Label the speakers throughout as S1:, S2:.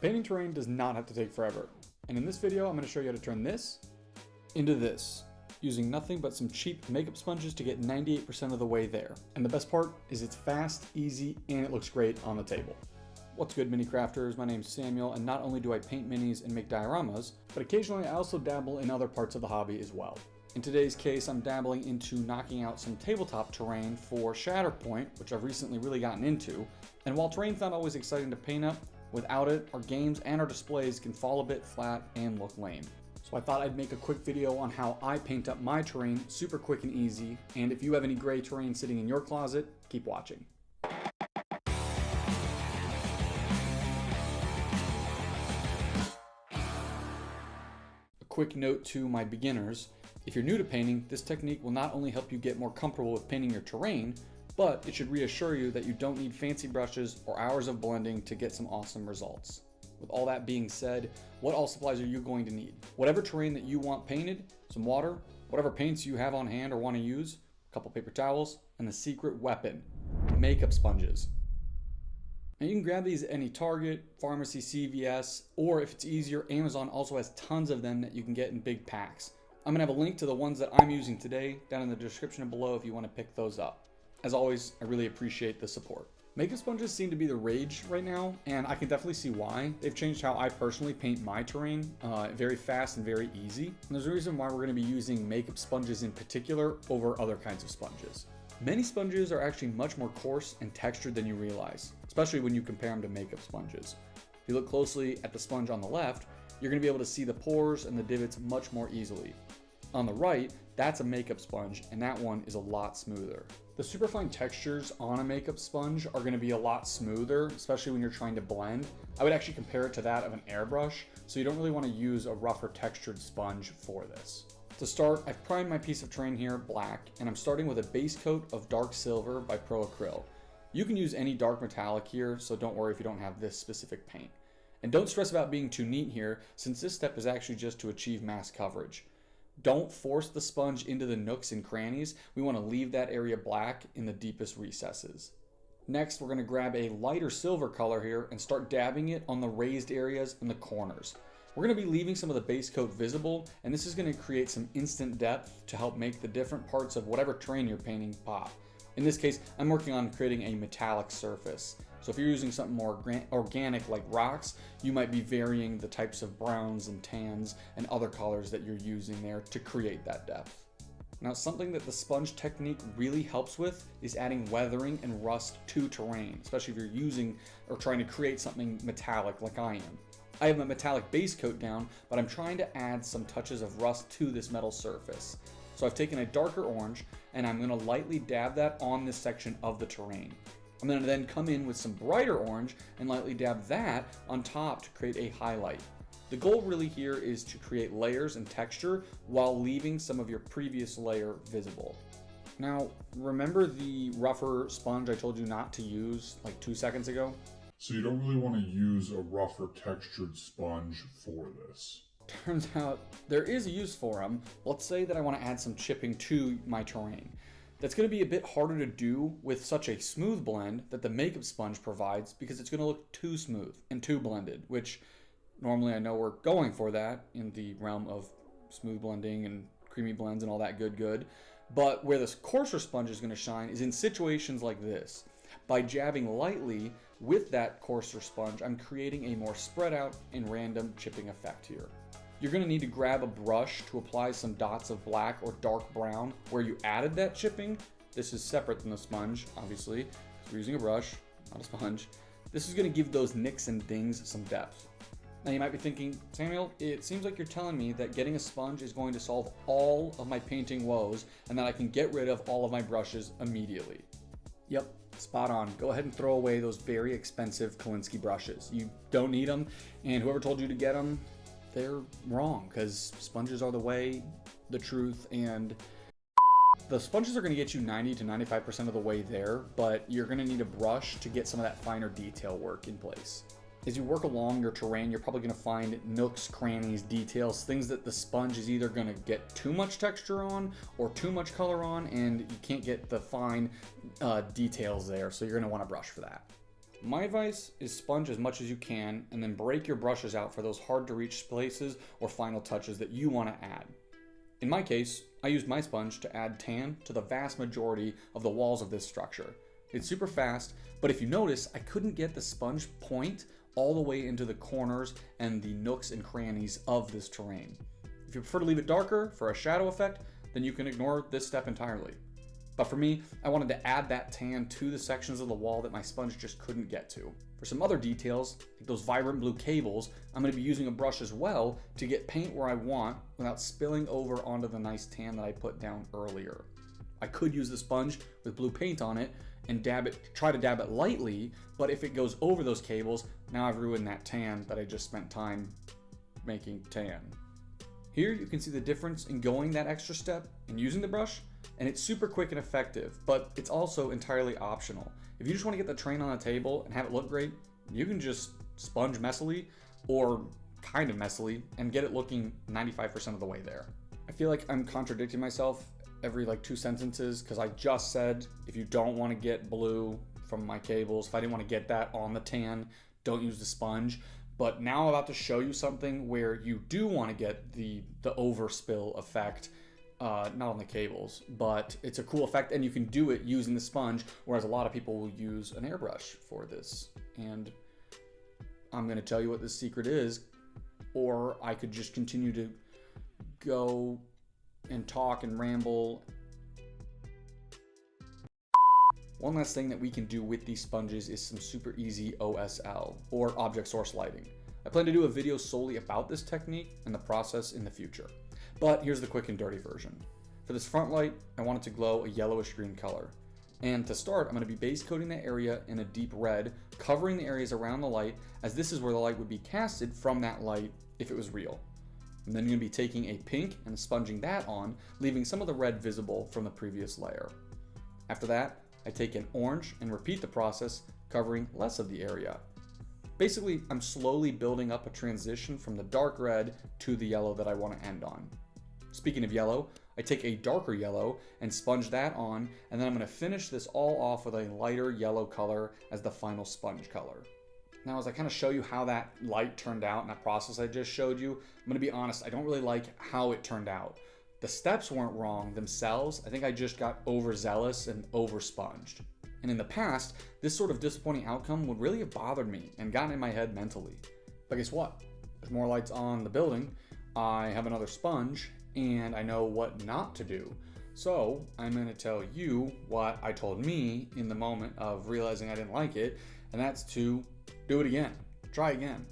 S1: Painting terrain does not have to take forever. And in this video, I'm going to show you how to turn this into this, using nothing but some cheap makeup sponges to get 98% of the way there. And the best part is it's fast, easy, and it looks great on the table. What's good, mini crafters? My name's Samuel, and not only do I paint minis and make dioramas, but occasionally I also dabble in other parts of the hobby as well. In today's case, I'm dabbling into knocking out some tabletop terrain for Shatterpoint, which I've recently really gotten into. And while terrain's not always exciting to paint up, without it, our games and our displays can fall a bit flat and look lame. So I thought I'd make a quick video on how I paint up my terrain super quick and easy, and if you have any gray terrain sitting in your closet, keep watching. A quick note to my beginners: if you're new to painting, this technique will not only help you get more comfortable with painting your terrain, but it should reassure you that you don't need fancy brushes or hours of blending to get some awesome results. With all that being said, what all supplies are you going to need? Whatever terrain that you want painted, some water, whatever paints you have on hand or want to use, a couple paper towels, and the secret weapon, makeup sponges. Now you can grab these at any Target, pharmacy, CVS, or if it's easier, Amazon also has tons of them that you can get in big packs. I'm gonna have a link to the ones that I'm using today down in the description below if you want to pick those up. As always, I really appreciate the support. Makeup sponges seem to be the rage right now, and I can definitely see why. They've changed how I personally paint my terrain, very fast and very easy. And there's a reason why we're going to be using makeup sponges in particular over other kinds of sponges. Many sponges are actually much more coarse and textured than you realize, especially when you compare them to makeup sponges. If you look closely at the sponge on the left, you're going to be able to see the pores and the divots much more easily. On the right, that's a makeup sponge, and that one is a lot smoother. The superfine textures on a makeup sponge are going to be a lot smoother, especially when you're trying to blend. I would actually compare it to that of an airbrush, so you don't really want to use a rougher textured sponge for this. To start, I've primed my piece of terrain here black, and I'm starting with a base coat of dark silver by Pro Acryl. You can use any dark metallic here, so don't worry if you don't have this specific paint. And don't stress about being too neat here, since this step is actually just to achieve mass coverage. Don't force the sponge into the nooks and crannies. We want to leave that area black in the deepest recesses. Next, we're going to grab a lighter silver color here and start dabbing it on the raised areas and the corners. We're going to be leaving some of the base coat visible, and this is going to create some instant depth to help make the different parts of whatever terrain you're painting pop. In this case, I'm working on creating a metallic surface. So if you're using something more organic like rocks, you might be varying the types of browns and tans and other colors that you're using there to create that depth. Now, something that the sponge technique really helps with is adding weathering and rust to terrain, especially if you're using or trying to create something metallic like I am. I have a metallic base coat down, but I'm trying to add some touches of rust to this metal surface. So I've taken a darker orange and I'm going to lightly dab that on this section of the terrain. I'm going to then come in with some brighter orange and lightly dab that on top to create a highlight. The goal really here is to create layers and texture while leaving some of your previous layer visible. Now, remember the rougher sponge I told you not to use like 2 seconds ago?
S2: So you don't really want to use a rougher textured sponge for this.
S1: Turns out there is a use for them. Let's say that I want to add some chipping to my terrain. That's going to be a bit harder to do with such a smooth blend that the makeup sponge provides because it's going to look too smooth and too blended, which normally I know we're going for that in the realm of smooth blending and creamy blends and all that good. But where this coarser sponge is going to shine is in situations like this. By jabbing lightly with that coarser sponge, I'm creating a more spread out and random chipping effect here. You're going to need to grab a brush to apply some dots of black or dark brown where you added that chipping. This is separate than the sponge, obviously, because we're using a brush, not a sponge. This is going to give those nicks and dings some depth. Now you might be thinking, Samuel, it seems like you're telling me that getting a sponge is going to solve all of my painting woes and that I can get rid of all of my brushes immediately. Yep, spot on. Go ahead and throw away those very expensive Kolinsky brushes. You don't need them, and whoever told you to get them, they're wrong, because sponges are the way, the truth, and the sponges are going to get you 90 to 95% of the way there, but you're going to need a brush to get some of that finer detail work in place. As you work along your terrain, you're probably going to find nooks, crannies, details, things that the sponge is either going to get too much texture on or too much color on, and you can't get the fine details there, so you're going to want a brush for that. My advice is sponge as much as you can and then break your brushes out for those hard to reach places or final touches that you want to add. In my case, I used my sponge to add tan to the vast majority of the walls of this structure. It's super fast, but if you notice, I couldn't get the sponge point all the way into the corners and the nooks and crannies of this terrain. If you prefer to leave it darker for a shadow effect, then you can ignore this step entirely. But for me, I wanted to add that tan to the sections of the wall that my sponge just couldn't get to. For some other details, like those vibrant blue cables, I'm going to be using a brush as well to get paint where I want without spilling over onto the nice tan that I put down earlier. I could use the sponge with blue paint on it and try to dab it lightly, but if it goes over those cables, now I've ruined that tan that I just spent time making tan. Here you can see the difference in going that extra step and using the brush, and it's super quick and effective, but it's also entirely optional. If you just want to get the terrain on the table and have it look great, you can just sponge messily or kind of messily and get it looking 95% of the way there. I feel like I'm contradicting myself every 2 sentences because I just said if you don't want to get blue from my cables, if I didn't want to get that on the tan, don't use the sponge. But now I'm about to show you something where you do want to get the overspill effect, not on the cables, but it's a cool effect and you can do it using the sponge, whereas a lot of people will use an airbrush for this. And I'm going to tell you what the secret is, or I could just continue to go and talk and ramble. One last thing that we can do with these sponges is some super easy OSL, or object source lighting. I plan to do a video solely about this technique and the process in the future. But here's the quick and dirty version. For this front light, I want it to glow a yellowish green color. And to start, I'm going to be base coating the area in a deep red, covering the areas around the light, as this is where the light would be casted from that light if it was real. I'm then going to be taking a pink and sponging that on, leaving some of the red visible from the previous layer. After that, I take an orange and repeat the process, covering less of the area. Basically, I'm slowly building up a transition from the dark red to the yellow that I want to end on. Speaking of yellow, I take a darker yellow and sponge that on, and then I'm going to finish this all off with a lighter yellow color as the final sponge color. Now, as I kind of show you how that light turned out in that process I just showed you, I'm going to be honest, I don't really like how it turned out. The steps weren't wrong themselves. I think I just got overzealous and over-sponged. And in the past, this sort of disappointing outcome would really have bothered me and gotten in my head mentally. But guess what? There's more lights on the building. I have another sponge, and I know what not to do. So I'm going to tell you what I told me in the moment of realizing I didn't like it, and that's to do it again. Try again.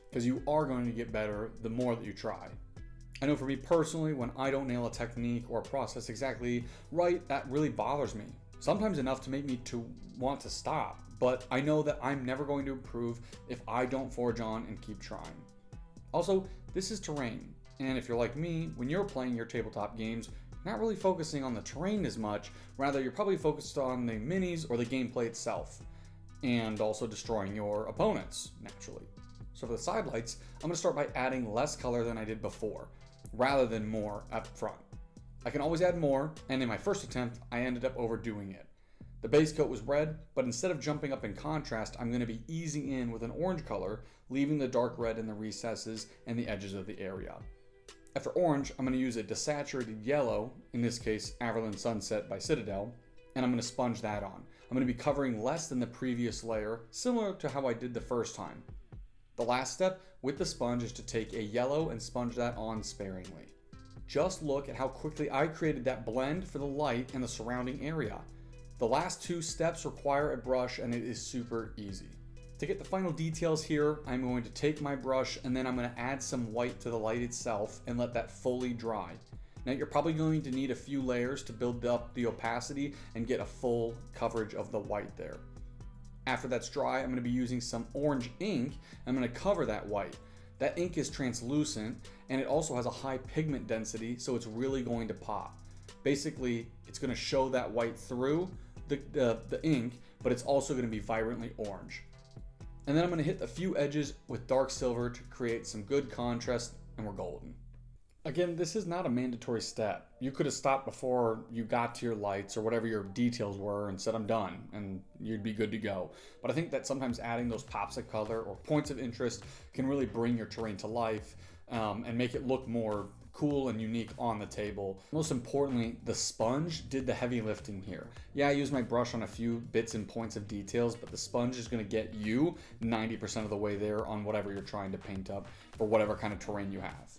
S1: Because you are going to get better the more that you try. I know for me personally, when I don't nail a technique or a process exactly right, that really bothers me. Sometimes enough to make me to want to stop, but I know that I'm never going to improve if I don't forge on and keep trying. Also, this is terrain, and if you're like me, when you're playing your tabletop games, you're not really focusing on the terrain as much, rather you're probably focused on the minis or the gameplay itself, and also destroying your opponents, naturally. So for the side lights, I'm going to start by adding less color than I did before, rather than more up front. I can always add more, and in my first attempt, I ended up overdoing it. The base coat was red, but instead of jumping up in contrast, I'm going to be easing in with an orange color, leaving the dark red in the recesses and the edges of the area. After orange, I'm going to use a desaturated yellow, in this case Averland Sunset by Citadel, and I'm going to sponge that on. I'm going to be covering less than the previous layer, similar to how I did the first time. The last step with the sponge is to take a yellow and sponge that on sparingly. Just look at how quickly I created that blend for the light and the surrounding area. The last 2 steps require a brush and it is super easy. To get the final details here, I'm going to take my brush and then I'm going to add some white to the light itself and let that fully dry. Now you're probably going to need a few layers to build up the opacity and get a full coverage of the white there. After that's dry, I'm going to be using some orange ink. I'm going to cover that white. That ink is translucent and it also has a high pigment density, so it's really going to pop. Basically, it's going to show that white through the ink, but it's also going to be vibrantly orange. And then I'm going to hit a few edges with dark silver to create some good contrast, and we're golden. Again, this is not a mandatory step. You could have stopped before you got to your lights or whatever your details were and said, I'm done, and you'd be good to go. But I think that sometimes adding those pops of color or points of interest can really bring your terrain to life and make it look more cool and unique on the table. Most importantly, the sponge did the heavy lifting here. Yeah, I used my brush on a few bits and points of details, but the sponge is going to get you 90% of the way there on whatever you're trying to paint up for whatever kind of terrain you have.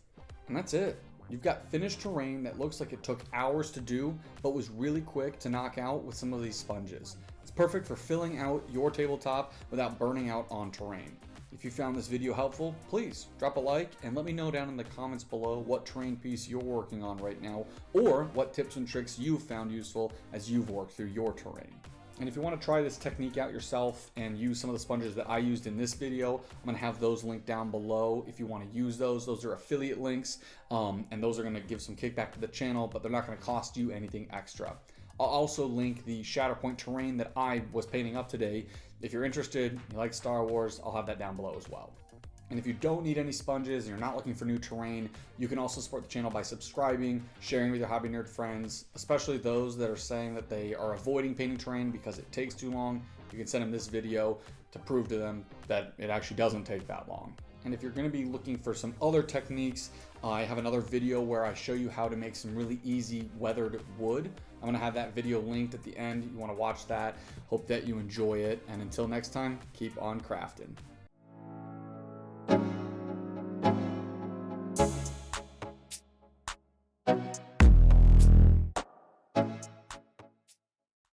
S1: And that's it. You've got finished terrain that looks like it took hours to do, but was really quick to knock out with some of these sponges. It's perfect for filling out your tabletop without burning out on terrain. If you found this video helpful, please drop a like and let me know down in the comments below what terrain piece you're working on right now, or what tips and tricks you've found useful as you've worked through your terrain. And if you want to try this technique out yourself and use some of the sponges that I used in this video, I'm going to have those linked down below if you want to use those. Those are affiliate links, and those are going to give some kickback to the channel, but they're not going to cost you anything extra. I'll also link the Shatterpoint terrain that I was painting up today. If you're interested, you like Star Wars, I'll have that down below as well. And if you don't need any sponges and you're not looking for new terrain, you can also support the channel by subscribing, sharing with your hobby nerd friends, especially those that are saying that they are avoiding painting terrain because it takes too long. You can send them this video to prove to them that it actually doesn't take that long. And if you're going to be looking for some other techniques, I have another video where I show you how to make some really easy weathered wood. I'm going to have that video linked at the end. You want to watch that. Hope that you enjoy it. And until next time, keep on crafting.